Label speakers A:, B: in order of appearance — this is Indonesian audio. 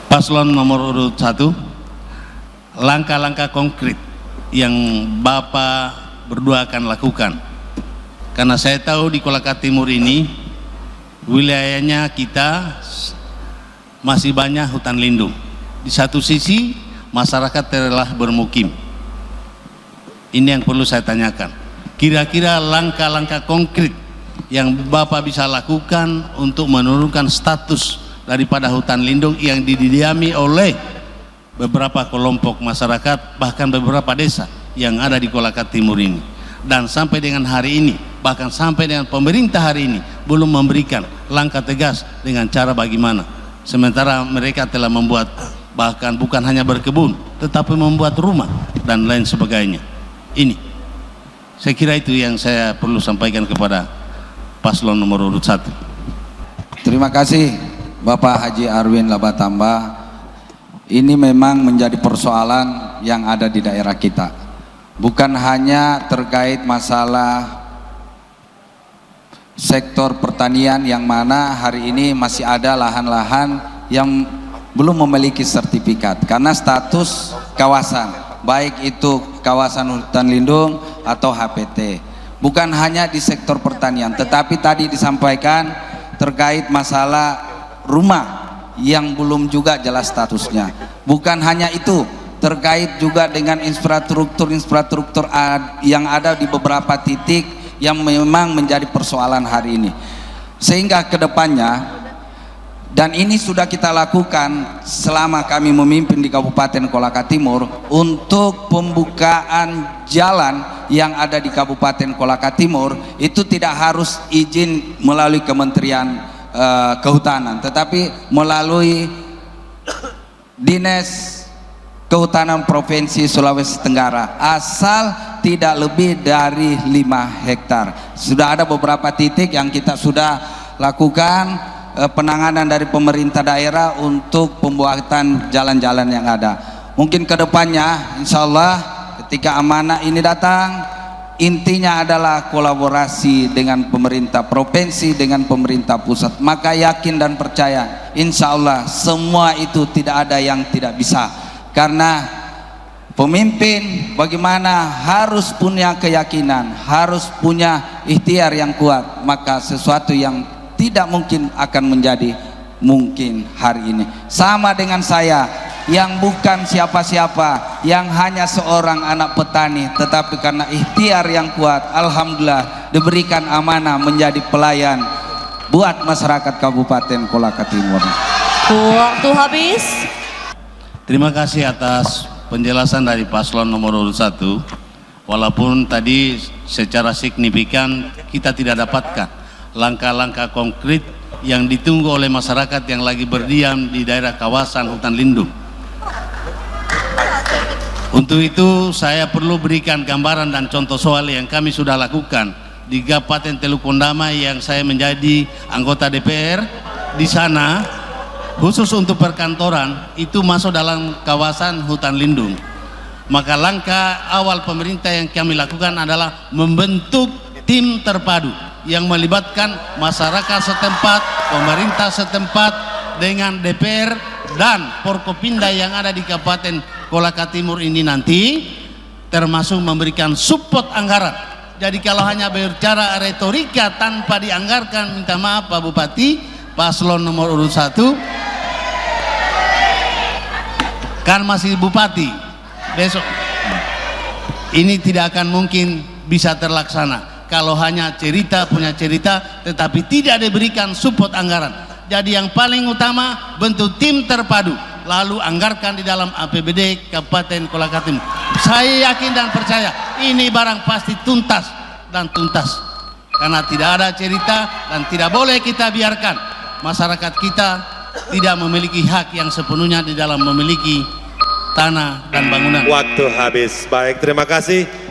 A: Paslon nomor urut 1, langkah-langkah konkret yang Bapak berdua akan lakukan. Karena saya tahu di Kolaka Timur ini wilayahnya kita masih banyak hutan lindung. Di satu sisi masyarakat telah bermukim. Ini yang perlu saya tanyakan. Kira-kira langkah-langkah konkret yang Bapak bisa lakukan untuk menurunkan status daripada hutan lindung yang didiami oleh beberapa kelompok masyarakat, bahkan beberapa desa yang ada di Kolaka Timur ini. Dan sampai dengan hari ini, bahkan sampai dengan pemerintah hari ini belum memberikan langkah tegas dengan cara bagaimana. Sementara mereka telah membuat, bahkan bukan hanya berkebun, tetapi membuat rumah dan lain sebagainya. Ini saya kira itu yang saya perlu sampaikan kepada paslon nomor urut 1.
B: Terima kasih Bapak Haji Arwin Labatamba. Ini memang menjadi persoalan yang ada di daerah kita, bukan hanya terkait masalah sektor pertanian yang mana hari ini masih ada lahan-lahan yang belum memiliki sertifikat karena status kawasan, baik itu kawasan hutan lindung atau HPT. Bukan hanya di sektor pertanian, tetapi tadi disampaikan terkait masalah rumah yang belum juga jelas statusnya. Bukan hanya itu, terkait juga dengan infrastruktur yang ada di beberapa titik yang memang menjadi persoalan hari ini. Sehingga kedepannya, dan ini sudah kita lakukan selama kami memimpin di Kabupaten Kolaka Timur, untuk pembukaan jalan yang ada di Kabupaten Kolaka Timur itu tidak harus izin melalui Kementerian Kehutanan, tetapi melalui Dinas Kehutanan Provinsi Sulawesi Tenggara, asal tidak lebih dari 5 hektar. Sudah ada beberapa titik yang kita sudah lakukan penanganan dari pemerintah daerah untuk pembuatan jalan-jalan yang ada. Mungkin kedepannya insya Allah ketika amanah ini datang, intinya adalah kolaborasi dengan pemerintah provinsi, dengan pemerintah pusat. Maka yakin dan percaya insya Allah semua itu tidak ada yang tidak bisa. Karena pemimpin bagaimana harus punya keyakinan, harus punya ikhtiar yang kuat, maka sesuatu yang tidak mungkin akan menjadi mungkin hari ini. Sama dengan saya yang bukan siapa-siapa, yang hanya seorang anak petani, tetapi karena ikhtiar yang kuat, alhamdulillah diberikan amanah menjadi pelayan buat masyarakat Kabupaten Kolaka Timur.
C: Waktu habis.
A: Terima kasih atas penjelasan dari paslon nomor urut 1. Walaupun tadi secara signifikan kita tidak dapatkan langkah-langkah konkret yang ditunggu oleh masyarakat yang lagi berdiam di daerah kawasan hutan lindung. Untuk itu saya perlu berikan gambaran dan contoh soal yang kami sudah lakukan di Kabupaten Teluk Pondama yang saya menjadi anggota DPR. Di sana khusus untuk perkantoran itu masuk dalam kawasan hutan lindung. Maka langkah awal pemerintah yang kami lakukan adalah membentuk tim terpadu yang melibatkan masyarakat setempat, pemerintah setempat dengan DPR dan Forkopimda yang ada di Kabupaten Kolaka Timur ini nanti, termasuk memberikan support anggaran. Jadi kalau hanya berbicara retorika tanpa dianggarkan, minta maaf Pak Bupati, paslon nomor urut 1 kan masih bupati besok, ini tidak akan mungkin bisa terlaksana kalau hanya cerita, punya cerita tetapi tidak diberikan support anggaran. Jadi yang paling utama bentuk tim terpadu, lalu anggarkan di dalam APBD Kabupaten Kolaka Timur. Saya yakin dan percaya ini barang pasti tuntas dan tuntas, karena tidak ada cerita dan tidak boleh kita biarkan masyarakat kita tidak memiliki hak yang sepenuhnya di dalam memiliki tanah dan bangunan.
D: Waktu habis. Baik, terima kasih.